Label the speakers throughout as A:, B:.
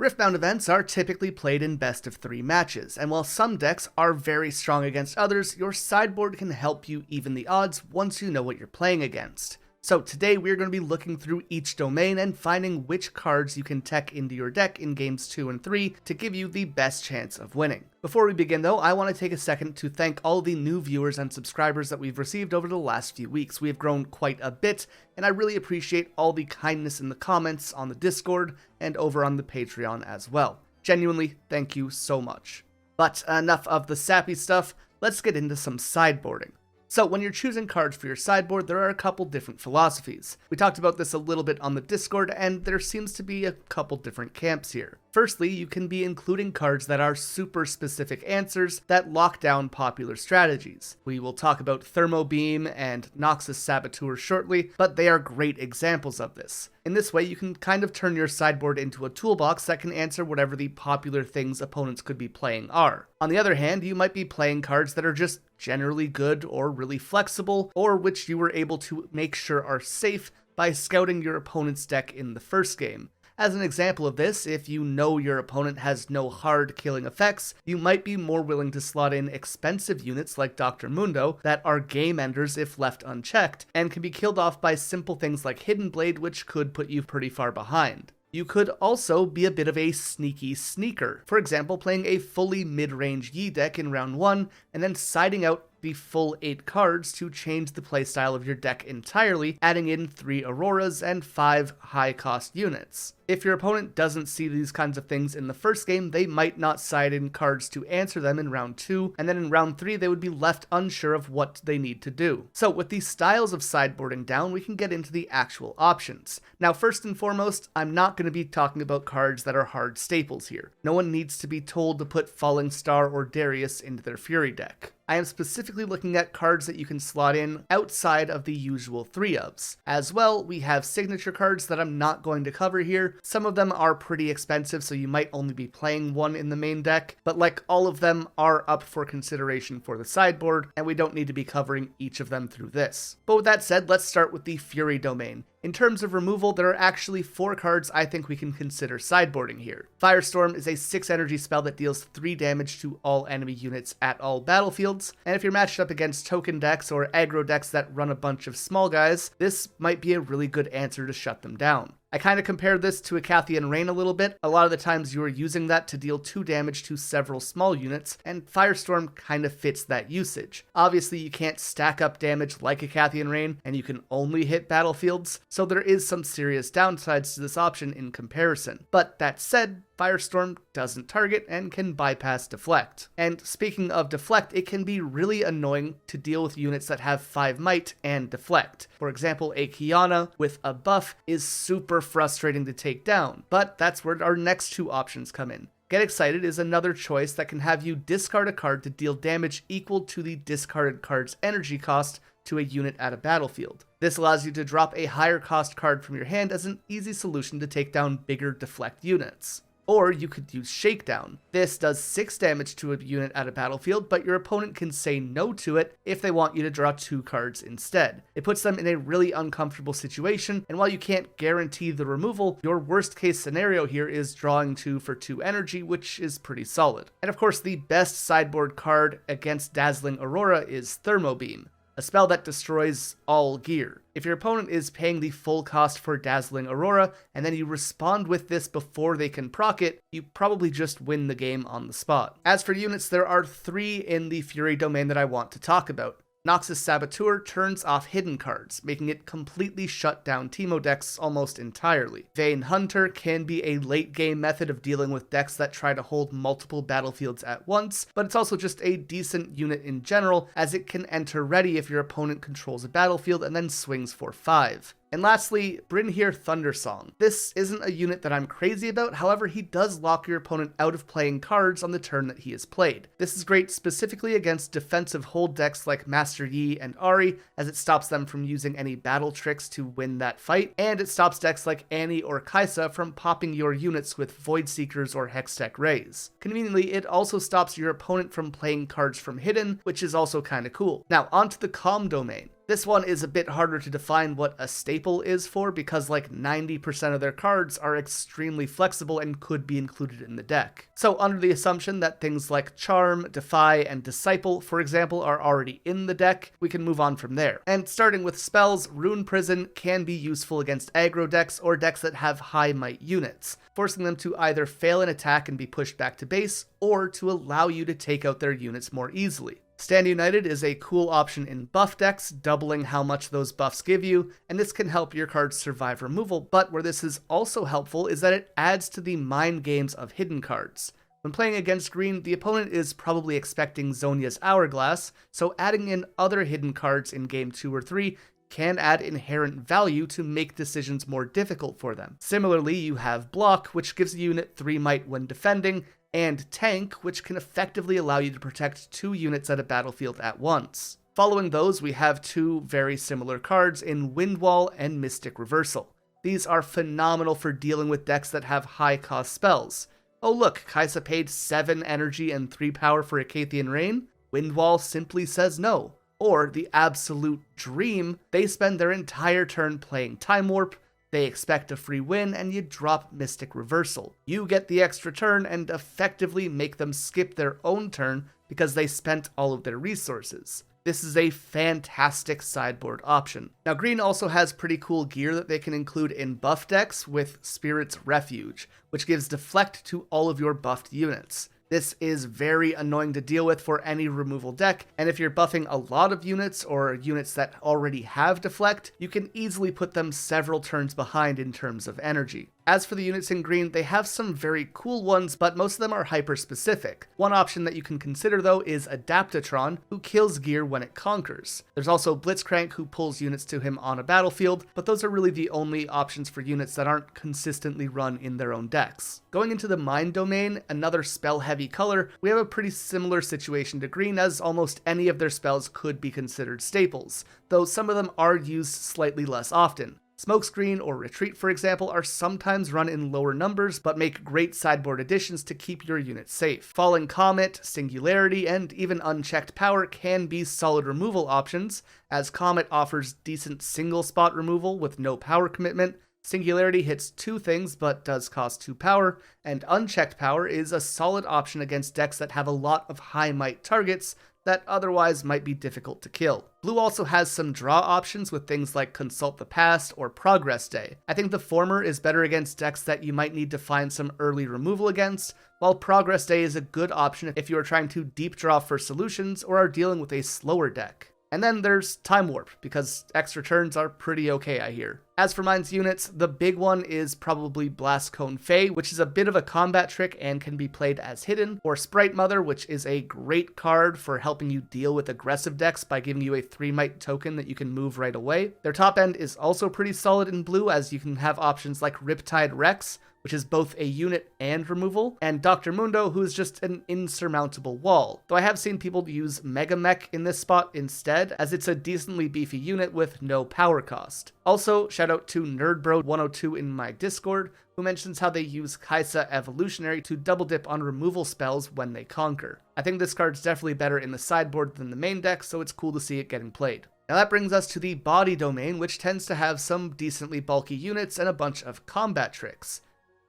A: Riftbound events are typically played in best of 3 matches, and while some decks are very strong against others, your sideboard can help you even the odds once you know what you're playing against. So today we're going to be looking through each domain and finding which cards you can tech into your deck in games 2 and 3 to give you the best chance of winning. Before we begin though, I want to take a second to thank all the new viewers and subscribers that we've received over the last few weeks. We have grown quite a bit, and I really appreciate all the kindness in the comments on the Discord and over on the Patreon as well. Genuinely, thank you so much. But enough of the sappy stuff, let's get into some sideboarding. So when you're choosing cards for your sideboard, there are a couple different philosophies. We talked about this a little bit on the Discord, and there seems to be a couple different camps here. Firstly, you can be including cards that are super specific answers that lock down popular strategies. We will talk about Thermo Beam and Noxus Saboteur shortly, but they are great examples of this. In this way, you can kind of turn your sideboard into a toolbox that can answer whatever the popular things opponents could be playing are. On the other hand, you might be playing cards that are just generally good or really flexible, or which you were able to make sure are safe by scouting your opponent's deck in the first game. As an example of this, if you know your opponent has no hard killing effects, you might be more willing to slot in expensive units like Dr. Mundo that are game enders if left unchecked, and can be killed off by simple things like Hidden Blade, which could put you pretty far behind. You could also be a bit of a sneaky sneaker, for example playing a fully mid-range Yi deck in round 1, and then siding out the full 8 cards to change the playstyle of your deck entirely, adding in 3 Auroras and 5 high-cost units. If your opponent doesn't see these kinds of things in the first game, they might not side in cards to answer them in round 2, and then in round 3 they would be left unsure of what they need to do. So with these styles of sideboarding down, we can get into the actual options. Now first and foremost, I'm not going to be talking about cards that are hard staples here. No one needs to be told to put Falling Star or Darius into their Fury deck. I am specifically looking at cards that you can slot in outside of the usual 3-ofs. As well, we have signature cards that I'm not going to cover here. Some of them are pretty expensive, so you might only be playing one in the main deck, but like all of them are up for consideration for the sideboard, and we don't need to be covering each of them through this. But with that said, let's start with the Fury domain. In terms of removal, there are actually 4 cards I think we can consider sideboarding here. Firestorm is a 6 energy spell that deals 3 damage to all enemy units at all battlefields, and if you're matched up against token decks or aggro decks that run a bunch of small guys, this might be a really good answer to shut them down. I kind of compare this to a Cathian Rain a little bit. A lot of the times you are using that to deal 2 damage to several small units, and Firestorm kind of fits that usage. Obviously you can't stack up damage like a Cathian Rain, and you can only hit battlefields, so there is some serious downsides to this option in comparison. But that said, Firestorm doesn't target and can bypass Deflect. And speaking of Deflect, it can be really annoying to deal with units that have 5 might and Deflect. For example, a Kiana with a buff is super frustrating to take down, but that's where our next 2 options come in. Get Excited is another choice that can have you discard a card to deal damage equal to the discarded card's energy cost to a unit at a battlefield. This allows you to drop a higher cost card from your hand as an easy solution to take down bigger Deflect units. Or you could use Shakedown. This does 6 damage to a unit at a battlefield, but your opponent can say no to it if they want you to draw 2 cards instead. It puts them in a really uncomfortable situation, and while you can't guarantee the removal, your worst case scenario here is drawing 2 for 2 energy, which is pretty solid. And of course, the best sideboard card against Dazzling Aurora is Thermo Beam, a spell that destroys all gear. If your opponent is paying the full cost for Dazzling Aurora, and then you respond with this before they can proc it, you probably just win the game on the spot. As for units, there are 3 in the Fury domain that I want to talk about. Noxus Saboteur turns off hidden cards, making it completely shut down Teemo decks almost entirely. Vayne Hunter can be a late game method of dealing with decks that try to hold multiple battlefields at once, but it's also just a decent unit in general, as it can enter ready if your opponent controls a battlefield and then swings for 5. And lastly, Brynhir Thundersong. This isn't a unit that I'm crazy about, however he does lock your opponent out of playing cards on the turn that he has played. This is great specifically against defensive hold decks like Master Yi and Ahri, as it stops them from using any battle tricks to win that fight, and it stops decks like Annie or Kaisa from popping your units with Void Seekers or Hextech Rays. Conveniently, it also stops your opponent from playing cards from hidden, which is also kinda cool. Now, onto the Comm domain. This one is a bit harder to define what a staple is for because like 90% of their cards are extremely flexible and could be included in the deck. So under the assumption that things like Charm, Defy, and Disciple, for example, are already in the deck, we can move on from there. And starting with spells, Rune Prison can be useful against aggro decks or decks that have high might units, forcing them to either fail an attack and be pushed back to base, or to allow you to take out their units more easily. Stand United is a cool option in buff decks, doubling how much those buffs give you, and this can help your cards survive removal, but where this is also helpful is that it adds to the mind games of hidden cards. When playing against green, the opponent is probably expecting Zhonya's Hourglass, so adding in other hidden cards in game 2 or 3 can add inherent value to make decisions more difficult for them. Similarly, you have Block, which gives a unit 3 might when defending, and Tank, which can effectively allow you to protect 2 units at a battlefield at once. Following those, we have 2 very similar cards in Windwall and Mystic Reversal. These are phenomenal for dealing with decks that have high cost spells. Oh look, Kai'Sa paid 7 energy and 3 power for Acathian Rain? Windwall simply says no. Or the absolute dream, they spend their entire turn playing Time Warp, they expect a free win, and you drop Mystic Reversal. You get the extra turn and effectively make them skip their own turn because they spent all of their resources. This is a fantastic sideboard option. Now green also has pretty cool gear that they can include in buff decks with Spirit's Refuge, which gives deflect to all of your buffed units. This is very annoying to deal with for any removal deck, and if you're buffing a lot of units or units that already have deflect, you can easily put them several turns behind in terms of energy. As for the units in green, they have some very cool ones, but most of them are hyper-specific. One option that you can consider though is Adaptatron, who kills gear when it conquers. There's also Blitzcrank, who pulls units to him on a battlefield, but those are really the only options for units that aren't consistently run in their own decks. Going into the Mind Domain, another spell-heavy color, we have a pretty similar situation to green, as almost any of their spells could be considered staples, though some of them are used slightly less often. Smokescreen or Retreat, for example, are sometimes run in lower numbers, but make great sideboard additions to keep your unit safe. Falling Comet, Singularity, and even Unchecked Power can be solid removal options, as Comet offers decent single spot removal with no power commitment, Singularity hits 2 things but does cost 2 power, and Unchecked Power is a solid option against decks that have a lot of high might targets that otherwise might be difficult to kill. Blue also has some draw options with things like Consult the Past or Progress Day. I think the former is better against decks that you might need to find some early removal against, while Progress Day is a good option if you are trying to deep draw for solutions or are dealing with a slower deck. And then there's Time Warp, because extra turns are pretty okay, I hear. As for mine's units, the big one is probably Blast Cone Fae, which is a bit of a combat trick and can be played as hidden, or Sprite Mother, which is a great card for helping you deal with aggressive decks by giving you a 3 might token that you can move right away. Their top end is also pretty solid in blue, as you can have options like Riptide Rex, which is both a unit and removal, and Dr. Mundo, who is just an insurmountable wall. Though I have seen people use Mega Mech in this spot instead, as it's a decently beefy unit with no power cost. Also, shout out to NerdBro102 in my Discord, who mentions how they use Kai'Sa Evolutionary to double dip on removal spells when they conquer. I think this card's definitely better in the sideboard than the main deck, so it's cool to see it getting played. Now that brings us to the body domain, which tends to have some decently bulky units and a bunch of combat tricks.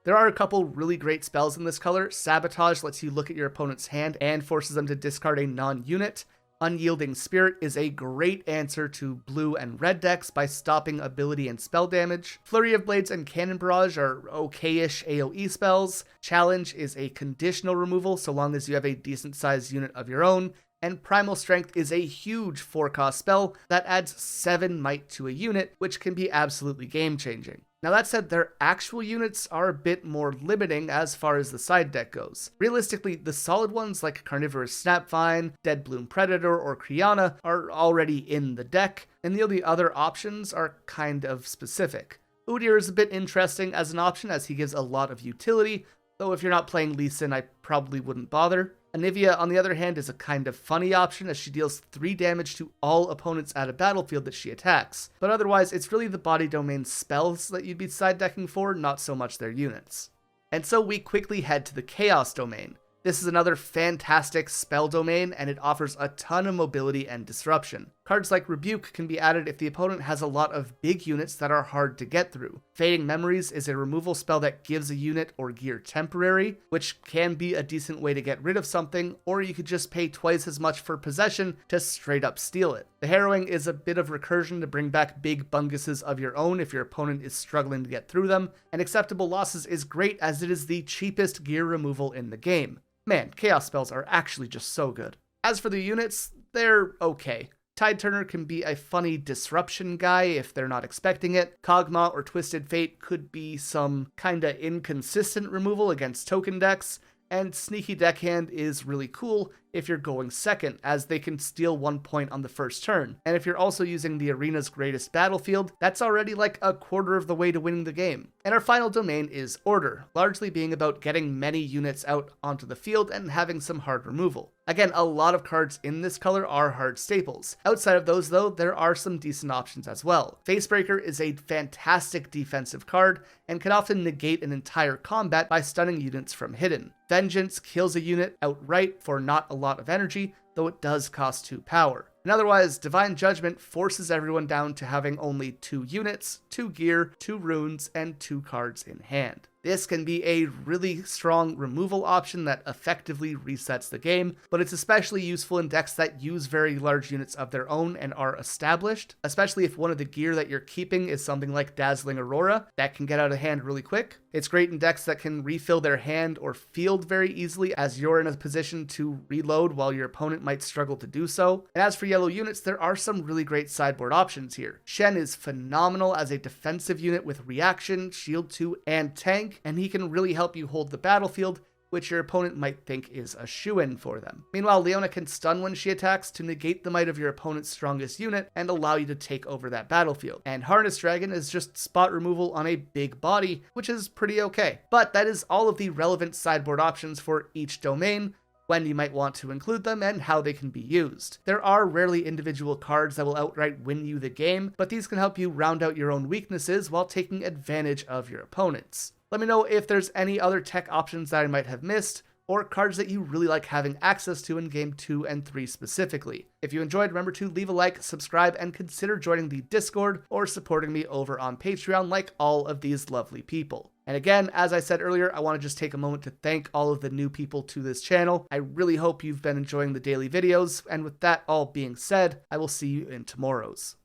A: There are a couple really great spells in this color. Sabotage lets you look at your opponent's hand and forces them to discard a non-unit. Unyielding Spirit is a great answer to blue and red decks by stopping ability and spell damage. Flurry of Blades and Cannon Barrage are okay-ish AoE spells. Challenge is a conditional removal so long as you have a decent sized unit of your own. And Primal Strength is a huge 4-cost spell that adds 7 might to a unit, which can be absolutely game-changing. Now that said, their actual units are a bit more limiting as far as the side deck goes. Realistically, the solid ones like Carnivorous Snapvine, Dead Bloom Predator, or Kriana are already in the deck, and the only other options are kind of specific. Udyr is a bit interesting as an option as he gives a lot of utility, though if you're not playing Lee Sin, I probably wouldn't bother. Anivia, on the other hand, is a kind of funny option as she deals 3 damage to all opponents at a battlefield that she attacks. But otherwise, it's really the body domain spells that you'd be side decking for, not so much their units. And so we quickly head to the Chaos domain. This is another fantastic spell domain, and it offers a ton of mobility and disruption. Cards like Rebuke can be added if the opponent has a lot of big units that are hard to get through. Fading Memories is a removal spell that gives a unit or gear temporary, which can be a decent way to get rid of something, or you could just pay twice as much for possession to straight up steal it. The Harrowing is a bit of recursion to bring back big bunguses of your own if your opponent is struggling to get through them, and Acceptable Losses is great as it is the cheapest gear removal in the game. Man, Chaos spells are actually just so good. As for the units, they're okay. Tide Turner can be a funny disruption guy if they're not expecting it. Kog'Maw or Twisted Fate could be some kinda inconsistent removal against token decks, and Sneaky Deckhand is really cool if you're going second, as they can steal 1 point on the first turn. And if you're also using the arena's greatest battlefield, that's already like a quarter of the way to winning the game. And our final domain is Order, largely being about getting many units out onto the field and having some hard removal. Again, a lot of cards in this color are hard staples. Outside of those though, there are some decent options as well. Facebreaker is a fantastic defensive card and can often negate an entire combat by stunning units from hidden. Vengeance kills a unit outright for not a lot of energy, though it does cost 2 power. And otherwise, Divine Judgment forces everyone down to having only 2 units, 2 gear, 2 runes, and 2 cards in hand. This can be a really strong removal option that effectively resets the game, but it's especially useful in decks that use very large units of their own and are established, especially if one of the gear that you're keeping is something like Dazzling Aurora that can get out of hand really quick. It's great in decks that can refill their hand or field very easily as you're in a position to reload while your opponent might struggle to do so. And as for yellow units, there are some really great sideboard options here. Shen is phenomenal as a defensive unit with reaction, shield 2, and tank, and he can really help you hold the battlefield, which your opponent might think is a shoo-in for them. Meanwhile, Leona can stun when she attacks to negate the might of your opponent's strongest unit and allow you to take over that battlefield. And Harness Dragon is just spot removal on a big body, which is pretty okay. But that is all of the relevant sideboard options for each domain, when you might want to include them, and how they can be used. There are rarely individual cards that will outright win you the game, but these can help you round out your own weaknesses while taking advantage of your opponents. Let me know if there's any other tech options that I might have missed, or cards that you really like having access to in Game 2 and 3 specifically. If you enjoyed, remember to leave a like, subscribe, and consider joining the Discord or supporting me over on Patreon like all of these lovely people. And again, as I said earlier, I want to just take a moment to thank all of the new people to this channel. I really hope you've been enjoying the daily videos, and with that all being said, I will see you in tomorrow's.